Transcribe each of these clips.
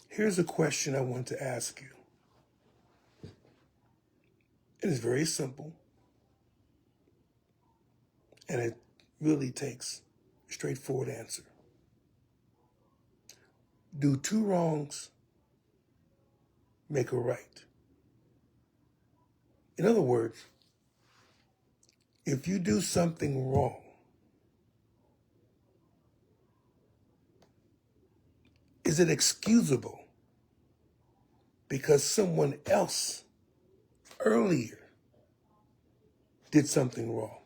Here's a question I want to ask you. It is very simple, and it really takes a straightforward answer. Do two wrongs make a right? In other words, if you do something wrong, is it excusable because someone else earlier did something wrong?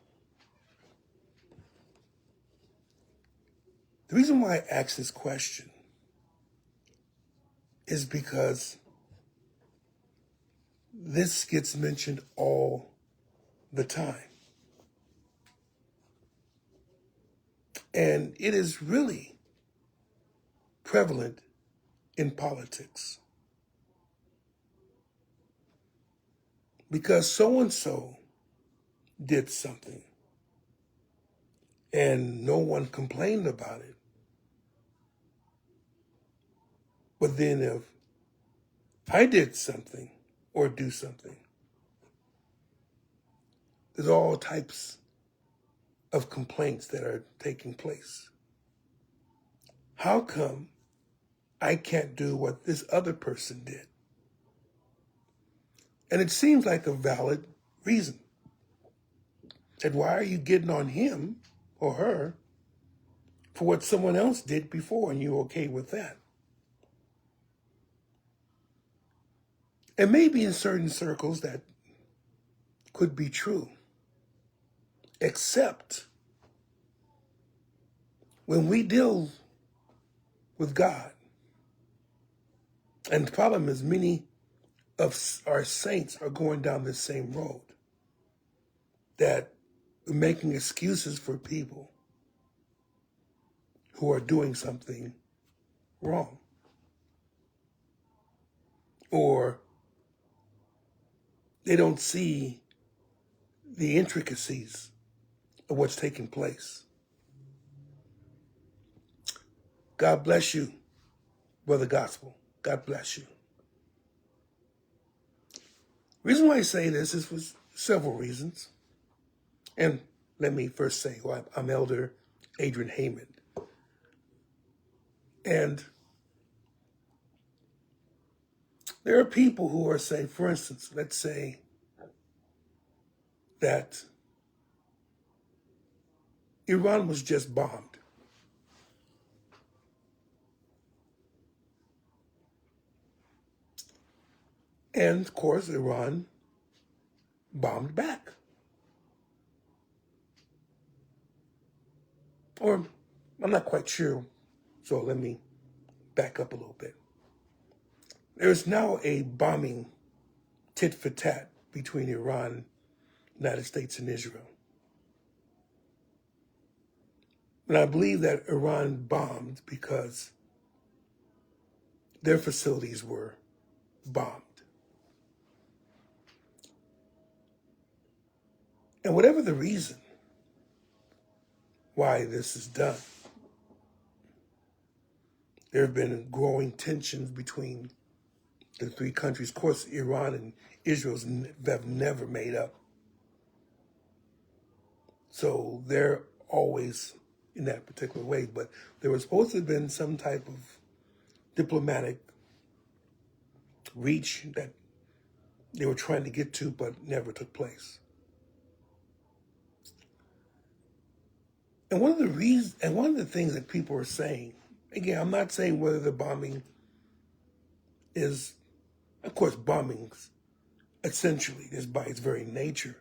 The reason why I ask this question is because this gets mentioned all the time. And it is really prevalent in politics. Because so-and-so did something and no one complained about it. But then if I did something or do something, there's all types of complaints that are taking place. How come I can't do what this other person did? And it seems like a valid reason. That why are you getting on him or her for what someone else did before and you're okay with that? And maybe in certain circles that could be true, except when we deal with God. And the problem is many of our saints are going down this same road, that we're making excuses for people who are doing something wrong, or they don't see the intricacies of what's taking place. God bless you, Brother Gospel. God bless you. The reason why I say this is for several reasons. And let me first say, well, I'm Elder Adrian Heyman. And there are people who are saying, for instance, let's say that Iran was just bombed. And of course, Iran bombed back. Or I'm not quite sure, so let me back up a little bit. There's now a bombing tit for tat between Iran, United States, and Israel. And I believe that Iran bombed because their facilities were bombed. And whatever the reason why this is done, there have been growing tensions between the three countries. Of course, Iran and Israel have never made up. So they're always in that particular way. But there was supposed to have been some type of diplomatic reach that they were trying to get to, but never took place. And one of the things that people are saying, again, I'm not saying whether the bombing is, of course, bombings essentially, just by its very nature,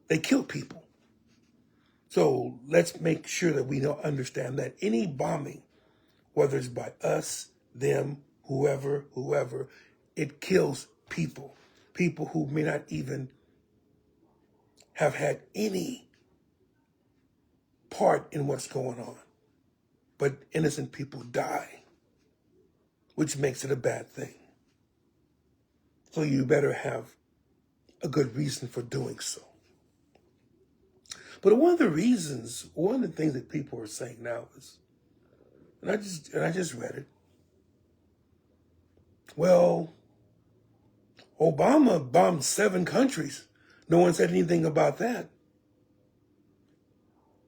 they kill people. So let's make sure that we don't understand that any bombing, whether it's by us, them, whoever, it kills people. People who may not even have had any part in what's going on. But innocent people die, which makes it a bad thing. So you better have a good reason for doing so. But one of the things that people are saying now is, and I just read it, Well, Obama bombed 7 countries. No one said anything about that.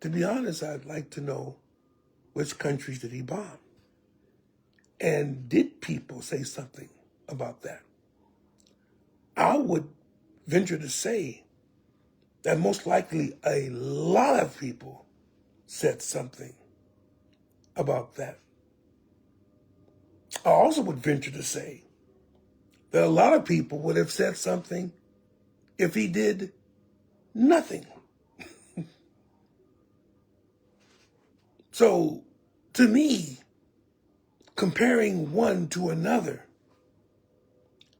To be honest, I'd like to know which countries did he bomb? And did people say something about that? I would venture to say that most likely a lot of people said something about that. I also would venture to say that a lot of people would have said something if he did nothing. So, to me, comparing one to another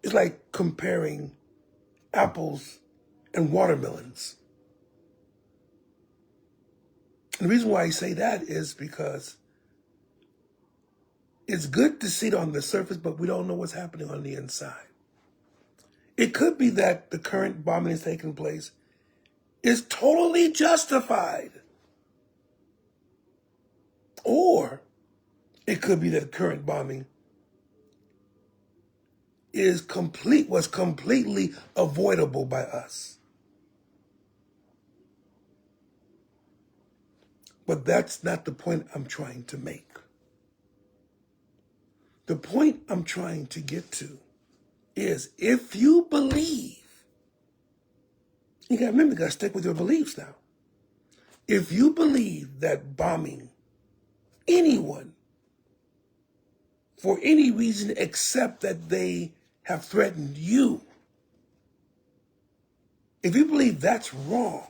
is like comparing apples and watermelons. And the reason why I say that is because it's good to see it on the surface, but we don't know what's happening on the inside. It could be that the current bombing is taking place is totally justified. Or it could be that the current bombing was completely avoidable by us. But that's not the point I'm trying to make. The point I'm trying to get to is if you believe, you gotta remember, you gotta stick with your beliefs now. If you believe that bombing anyone for any reason except that they have threatened you, if you believe that's wrong,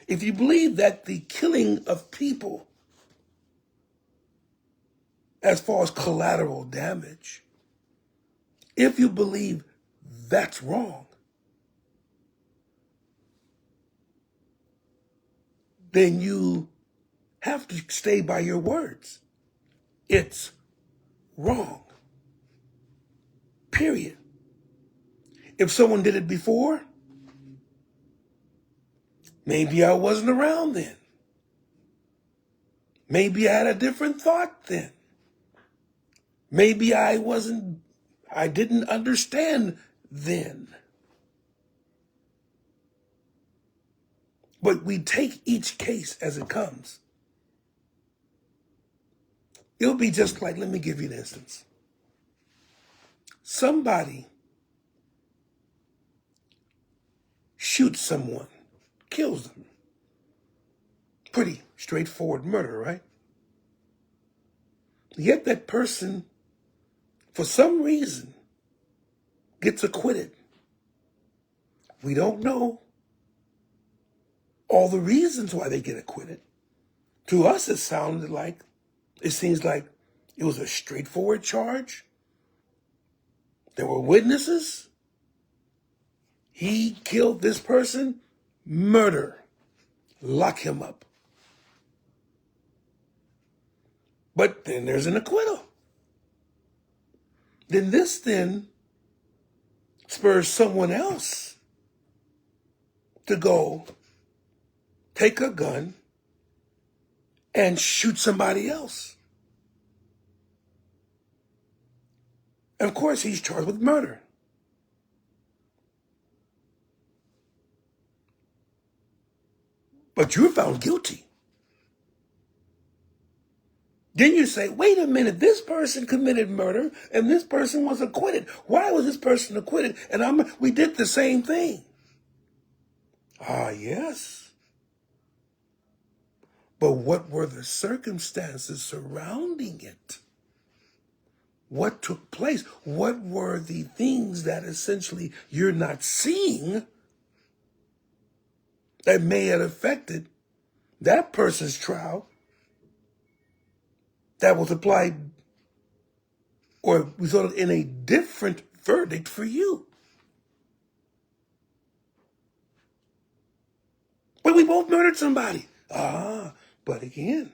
if you believe that the killing of people, as far as collateral damage, if you believe that's wrong, then you have to stay by your words. It's wrong. Period. If someone did it before, maybe I wasn't around then. Maybe I had a different thought then. Maybe I didn't understand then. But we take each case as it comes. It'll be just like, let me give you an instance. Somebody shoots someone, kills them. Pretty straightforward murder, right? Yet that person, for some reason, gets acquitted. We don't know all the reasons why they get acquitted. To us, it seems like it was a straightforward charge. There were witnesses. He killed this person. Murder. Lock him up. But then there's an acquittal. This spurs someone else to go take a gun and shoot somebody else. And of course, he's charged with murder. But you're found guilty. Then you say, wait a minute, this person committed murder and this person was acquitted. Why was this person acquitted? And we did the same thing. Ah, yes. But what were the circumstances surrounding it? What took place? What were the things that essentially you're not seeing that may have affected that person's trial that was applied or resulted in a different verdict for you? But we both murdered somebody. But again,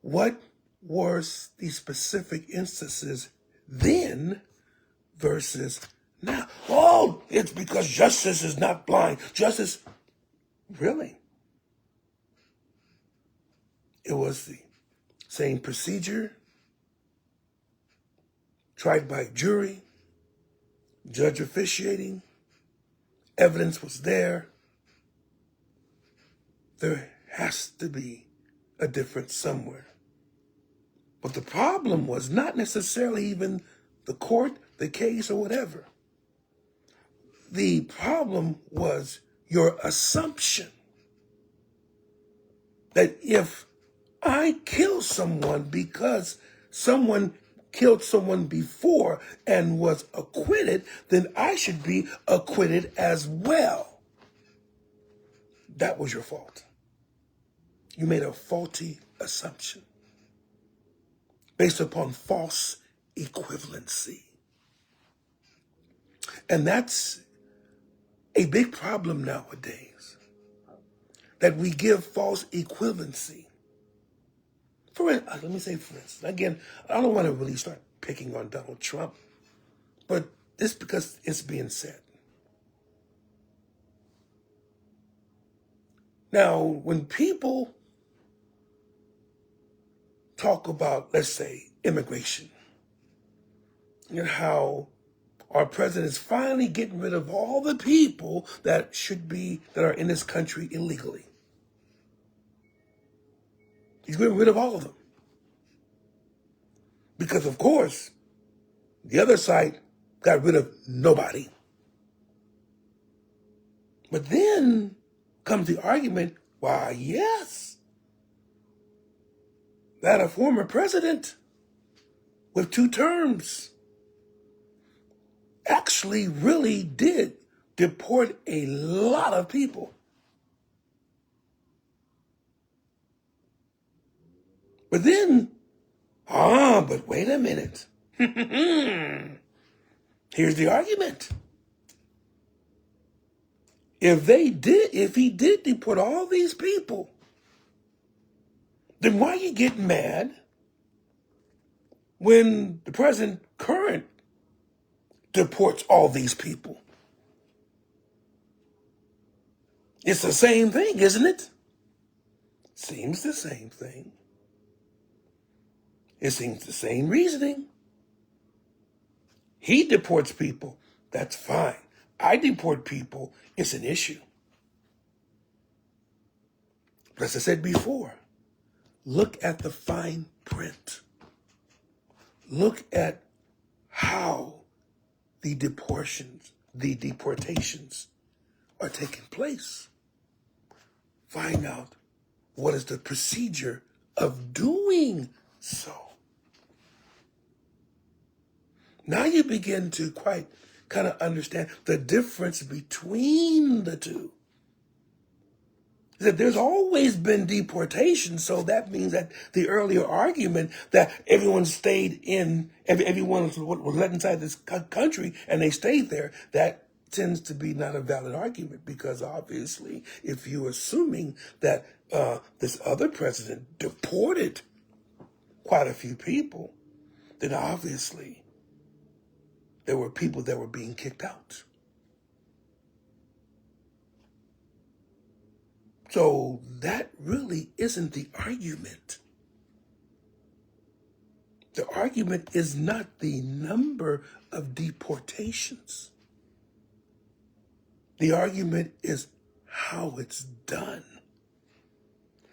what were the specific instances then versus now? Oh, it's because justice is not blind. Justice, really? It was the same procedure, tried by jury, judge officiating, evidence was there. There has to be a difference somewhere. But the problem was not necessarily even the court, the case, or whatever. The problem was your assumption that if I kill someone because someone killed someone before and was acquitted, then I should be acquitted as well. That was your fault. You made a faulty assumption based upon false equivalency. And that's a big problem nowadays, that we give false equivalency. Let me say, for instance, again, I don't want to really start picking on Donald Trump, but it's because it's being said. Now, when people talk about, let's say, immigration, and how our president is finally getting rid of all the people that are in this country illegally. He's getting rid of all of them. Because, of course, the other side got rid of nobody. But then comes the argument, why, yes, that a former president with 2 terms actually really did deport a lot of people. But then, but wait a minute. Here's the argument. If he did deport all these people, then why you get mad when the president current deports all these people? It's the same thing, isn't it? Seems the same thing. It seems the same reasoning. He deports people. That's fine. I deport people. It's an issue. But as I said before, look at the fine print. Look at how the deportations are taking place. Find out what is the procedure of doing so. Now you begin to quite kind of understand the difference between the two. That there's always been deportation, so that means that the earlier argument that everyone was let inside this country and they stayed there, that tends to be not a valid argument, because obviously if you're assuming that this other president deported quite a few people, then obviously there were people that were being kicked out. So that really isn't the argument. The argument is not the number of deportations. The argument is how it's done.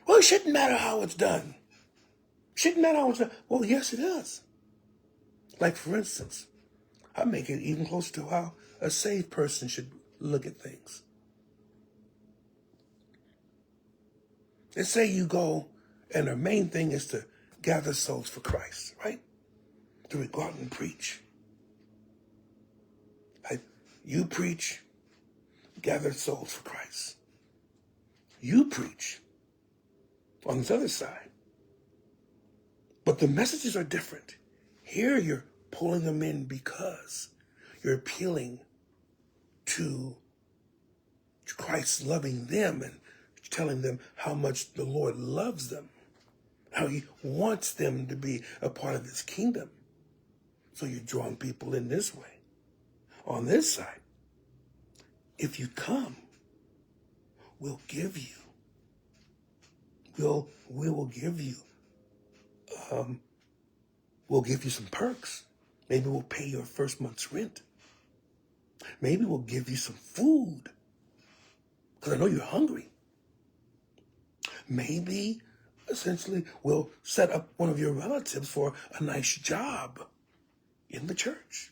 Well, it shouldn't matter how it's done. Shouldn't matter how it's done. Well, yes, it does. Like, for instance, I make it even closer to how a saved person should look at things. Let's say you go, and the main thing is to gather souls for Christ, right? To go out and preach. You preach, gather souls for Christ. You preach on this other side. But the messages are different. Here you're pulling them in because you're appealing to Christ loving them and telling them how much the Lord loves them, how he wants them to be a part of his kingdom. So you're drawing people in this way. On this side, if you come, we'll give you some perks. Maybe we'll pay your first month's rent. Maybe we'll give you some food because I know you're hungry. Maybe, essentially, we'll set up one of your relatives for a nice job in the church.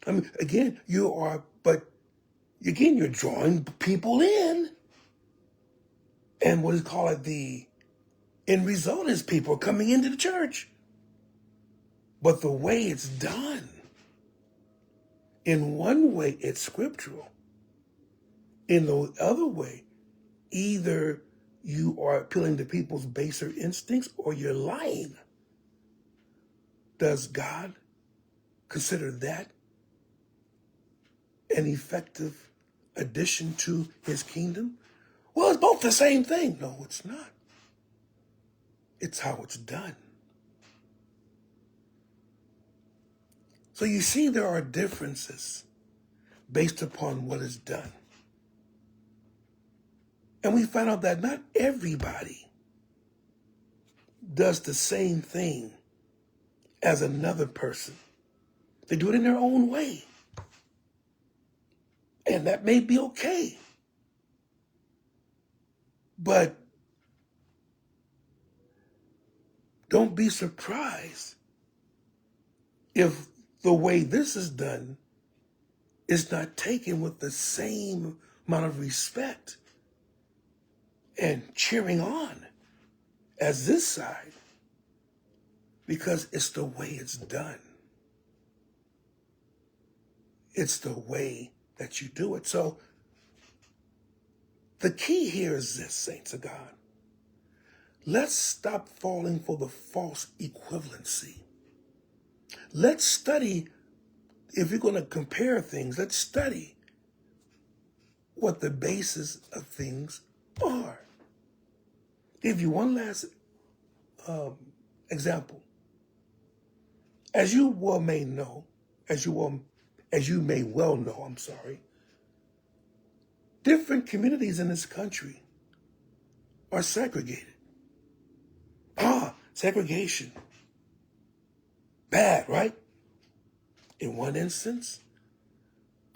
I mean, again, you're drawing people in. And what is called the end result is people are coming into the church. But the way it's done, in one way, it's scriptural. In the other way, either you are appealing to people's baser instincts or you're lying. Does God consider that an effective addition to his kingdom? Well, it's both the same thing. No, it's not. It's how it's done. So you see, there are differences based upon what is done. And we find out that not everybody does the same thing as another person. They do it in their own way. And that may be okay. But don't be surprised if the way this is done is not taken with the same amount of respect and cheering on as this side, because it's the way it's done. It's the way that you do it. So the key here is this, saints of God. Let's stop falling for the false equivalency. Let's study, if you're going to compare things, let's study what the basis of things are. Give you one last example. As you may well know, different communities in this country are segregated. Segregation. Bad, right? In one instance,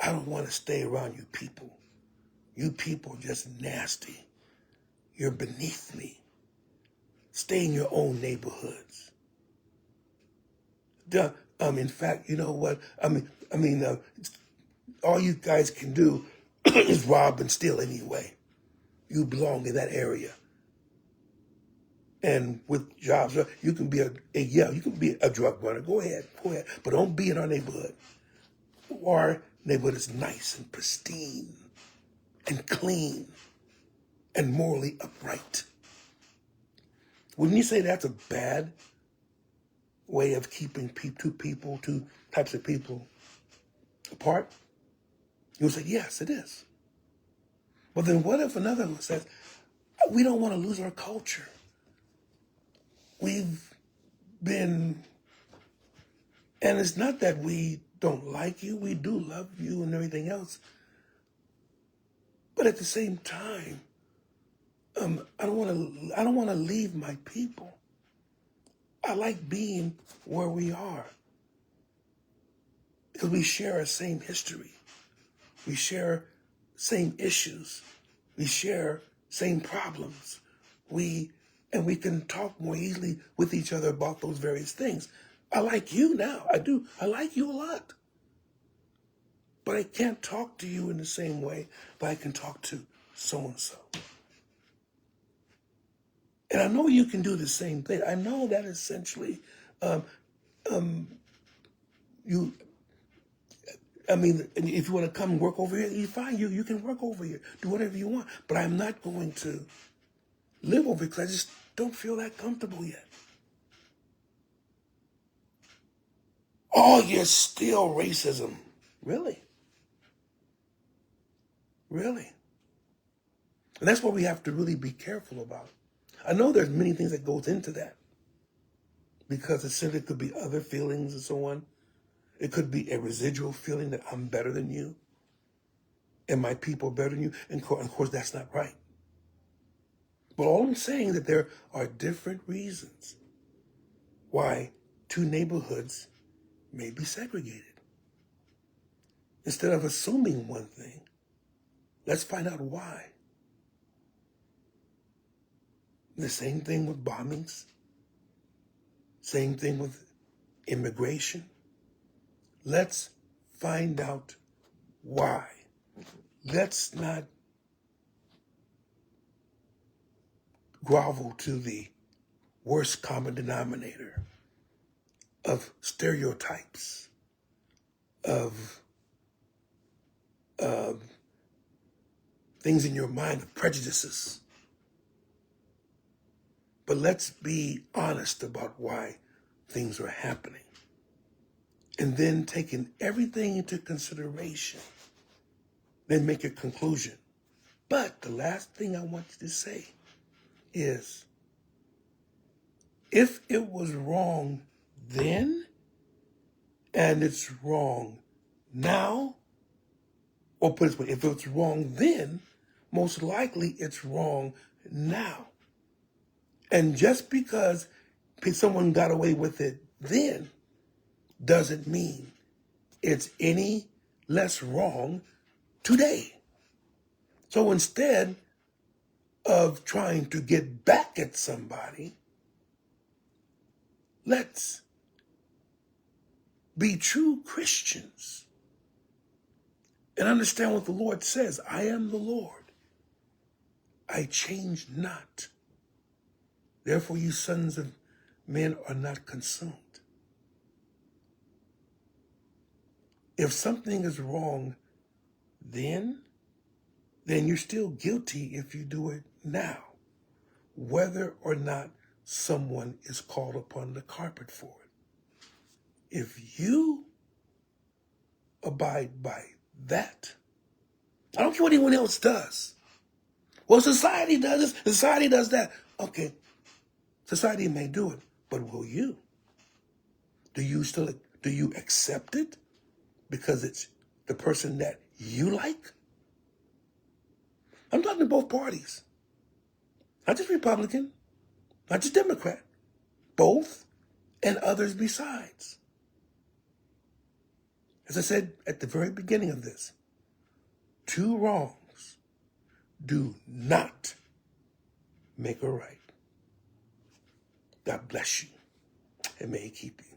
I don't want to stay around you people. You people are just nasty. You're beneath me. Stay in your own neighborhoods. In fact, you know what? All you guys can do is rob and steal anyway. You belong in that area. And with jobs, you can be a drug runner. Go ahead. But don't be in our neighborhood. Our neighborhood is nice and pristine and clean and morally upright. Wouldn't you say that's a bad way of keeping two types of people apart? You would say, yes, it is. But then what if another one says, we don't want to lose our culture. We've been, and it's not that we don't like you, we do love you and everything else. But at the same time, I don't want to leave my people. I like being where we are because we share a same history. We share same issues. We share same problems. And we can talk more easily with each other about those various things. I like you now. I do. I like you a lot. But I can't talk to you in the same way that I can talk to so-and-so. And I know you can do the same thing. I know that essentially if you want to come work over here, you're fine. You can work over here. Do whatever you want. But I'm not going to live over here because I just don't feel that comfortable yet. Oh, you're still racism. Really? Really? And that's what we have to really be careful about. I know there's many things that goes into that because it simply could be other feelings and so on. It could be a residual feeling that I'm better than you and my people are better than you. And of course, that's not right. But all I'm saying is that there are different reasons why two neighborhoods may be segregated. Instead of assuming one thing, let's find out why. The same thing with bombings, same thing with immigration. Let's find out why. Let's not grovel to the worst common denominator of stereotypes, of things in your mind, of prejudices. But let's be honest about why things are happening. And then taking everything into consideration, then make a conclusion. But the last thing I want you to say is, if it was wrong then, and it's wrong now, or put it this way, if it's wrong then, most likely it's wrong now. And just because someone got away with it then doesn't mean it's any less wrong today. So instead of trying to get back at somebody, let's be true Christians and understand what the Lord says. I am the Lord. I change not. Therefore, you sons of men are not consumed. If something is wrong then you're still guilty if you do it now, whether or not someone is called upon the carpet for it. If you abide by that, I don't care what anyone else does. Well, society does this, society does that. Okay, society may do it, but will you? Do you accept it because it's the person that you like? I'm talking to both parties. Not just Republican, not just Democrat, both and others besides. As I said at the very beginning of this, two wrongs do not make a right. God bless you and may he keep you.